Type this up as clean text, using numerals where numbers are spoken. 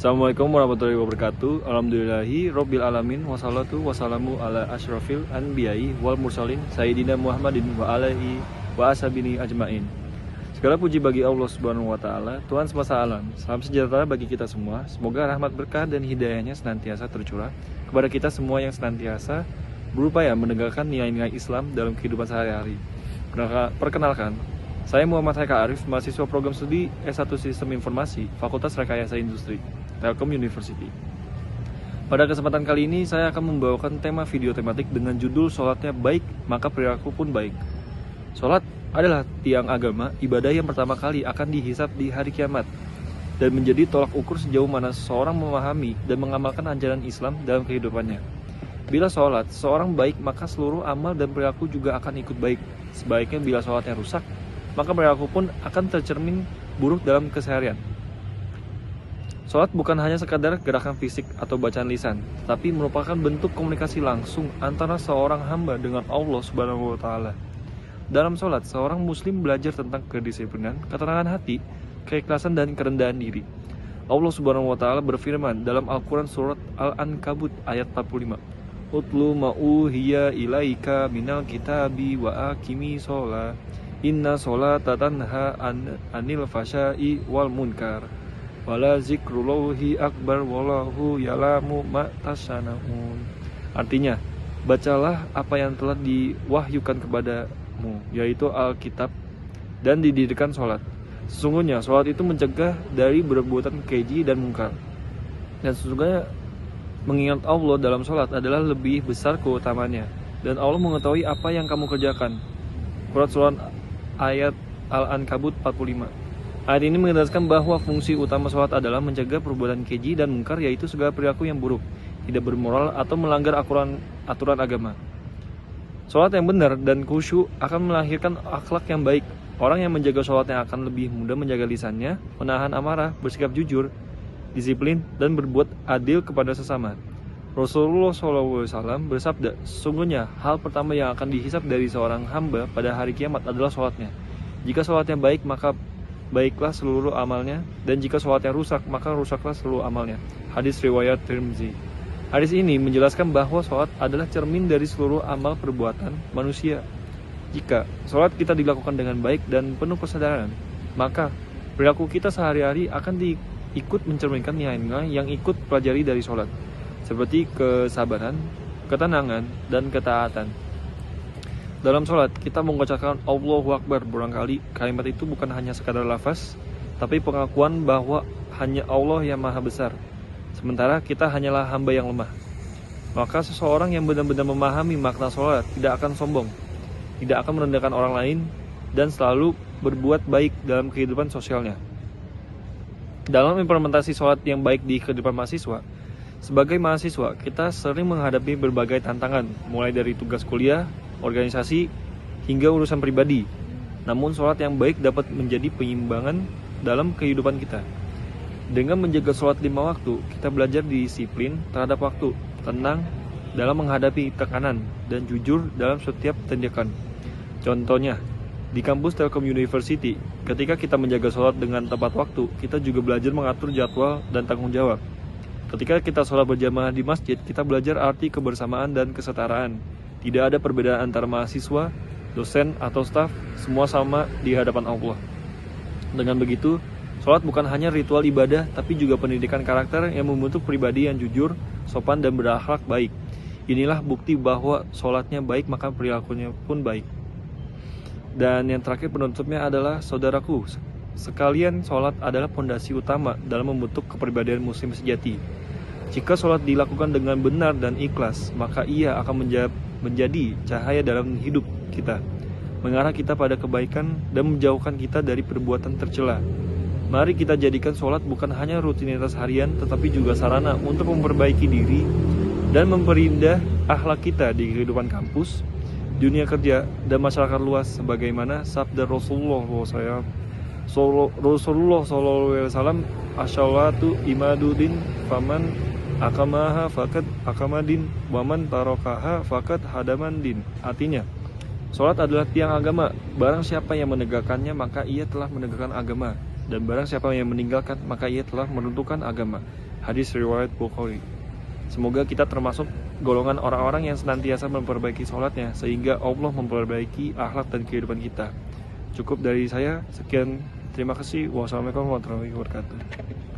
Assalamualaikum warahmatullahi wabarakatuh. Alhamdulillahi Rabbil alamin. Wassalatu wassalamu ala asyrafil anbiya'i wal mursalin Sayyidina Muhammadin wa alihi wa ashabini ajmain. Segala puji bagi Allah Subhanahu wa taala, Tuhan semesta alam. Salam sejahtera bagi kita semua. Semoga rahmat berkah dan hidayahnya senantiasa tercurah kepada kita semua yang senantiasa berupaya menegakkan nilai-nilai Islam dalam kehidupan sehari-hari. Perkenalkan, saya Muhammad Haika Arif, mahasiswa program studi S1 Sistem Informasi, Fakultas Rekayasa Industri, Telkom University. Pada kesempatan kali ini, saya akan membawakan tema video tematik dengan judul "Sholatnya baik, maka perilaku pun baik". Sholat adalah tiang agama, ibadah yang pertama kali akan dihisab di hari kiamat, dan menjadi tolak ukur sejauh mana seseorang memahami dan mengamalkan ajaran Islam dalam kehidupannya. Bila sholat seorang baik, maka seluruh amal dan perilaku juga akan ikut baik. Sebaliknya bila sholatnya rusak, maka perilaku pun akan tercermin buruk dalam keseharian. Sholat bukan hanya sekadar gerakan fisik atau bacaan lisan, tetapi merupakan bentuk komunikasi langsung antara seorang hamba dengan Allah Subhanahu wa taala. Dalam sholat, seorang muslim belajar tentang kedisiplinan, ketenangan hati, keikhlasan dan kerendahan diri. Allah Subhanahu wa taala berfirman dalam Al-Qur'an surat Al-Ankabut ayat 45. Utlu ma'uhiya ilaika minal kitabi wa aqimi sholat. Inna sholata tanha anil fasya'i wal munkar. Wala zikrullahi akbar wallahu ya'lamu ma tasyana'un. Artinya, bacalah apa yang telah diwahyukan kepadamu, yaitu Alkitab, dan didirikan sholat. Sesungguhnya sholat itu mencegah dari perbuatan keji dan mungkar. Dan sesungguhnya mengingat Allah dalam sholat adalah lebih besar keutamaannya, dan Allah mengetahui apa yang kamu kerjakan. Surat ayat Al-Ankabut 45. Ayat ini menegaskan bahwa fungsi utama sholat adalah mencegah perbuatan keji dan mungkar, yaitu segala perilaku yang buruk, tidak bermoral atau melanggar aturan agama. Sholat yang benar dan khusyuk akan melahirkan akhlak yang baik. Orang yang menjaga sholatnya akan lebih mudah menjaga lisannya, menahan amarah, bersikap jujur, disiplin, dan berbuat adil kepada sesama. Rasulullah SAW bersabda, sesungguhnya hal pertama yang akan dihisab dari seorang hamba pada hari kiamat adalah sholatnya. Jika sholatnya baik, maka baiklah seluruh amalnya, dan jika sholatnya rusak, maka rusaklah seluruh amalnya. Hadis riwayat Tirmizi. Hadis ini menjelaskan bahwa sholat adalah cermin dari seluruh amal perbuatan manusia. Jika sholat kita dilakukan dengan baik dan penuh kesadaran, maka perilaku kita sehari-hari akan ikut mencerminkan nilai-nilai yang ikut pelajari dari sholat, seperti kesabaran, ketenangan, dan ketaatan. Dalam sholat, kita mengucapkan Allahu Akbar. Barangkali kalimat itu bukan hanya sekadar lafaz, tapi pengakuan bahwa hanya Allah yang maha besar, sementara kita hanyalah hamba yang lemah. Maka seseorang yang benar-benar memahami makna sholat tidak akan sombong, tidak akan merendahkan orang lain, dan selalu berbuat baik dalam kehidupan sosialnya. Dalam implementasi sholat yang baik di kehidupan mahasiswa, sebagai mahasiswa, kita sering menghadapi berbagai tantangan, mulai dari tugas kuliah, organisasi, hingga urusan pribadi. Namun sholat yang baik dapat menjadi penyimbangan dalam kehidupan kita. Dengan menjaga sholat 5 waktu, kita belajar disiplin terhadap waktu, tenang dalam menghadapi tekanan, dan jujur dalam setiap tindakan. Contohnya, di kampus Telkom University, ketika kita menjaga sholat dengan tepat waktu, kita juga belajar mengatur jadwal dan tanggung jawab. Ketika kita sholat berjamaah di masjid, kita belajar arti kebersamaan dan kesetaraan. Tidak ada perbedaan antara mahasiswa, dosen, atau staf, semua sama di hadapan Allah. Dengan begitu, sholat bukan hanya ritual ibadah, tapi juga pendidikan karakter yang membentuk pribadi yang jujur, sopan, dan berakhlak baik. Inilah bukti bahwa sholatnya baik, maka perilakunya pun baik. Dan yang terakhir penutupnya adalah, saudaraku, sekalian sholat adalah pondasi utama dalam membentuk kepribadian muslim sejati. Jika sholat dilakukan dengan benar dan ikhlas, maka ia akan menjadi cahaya dalam hidup kita, mengarah kita pada kebaikan dan menjauhkan kita dari perbuatan tercela. Mari kita jadikan sholat bukan hanya rutinitas harian, tetapi juga sarana untuk memperbaiki diri dan memperindah akhlak kita di kehidupan kampus, dunia kerja, dan masyarakat luas, sebagaimana sabda Rasulullah SAW, "Asholatu imaduddin, faman akamaha fakat akamadin, waman tarokaha fakat hadamandin." Artinya, sholat adalah tiang agama. Barang siapa yang menegakkannya, maka ia telah menegakkan agama. Dan barang siapa yang meninggalkan, maka ia telah meruntuhkan agama. Hadis riwayat Bukhari. Semoga kita termasuk golongan orang-orang yang senantiasa memperbaiki sholatnya, sehingga Allah memperbaiki akhlak dan kehidupan kita. Cukup dari saya, sekian. Terima kasih. Wassalamualaikum warahmatullahi wabarakatuh.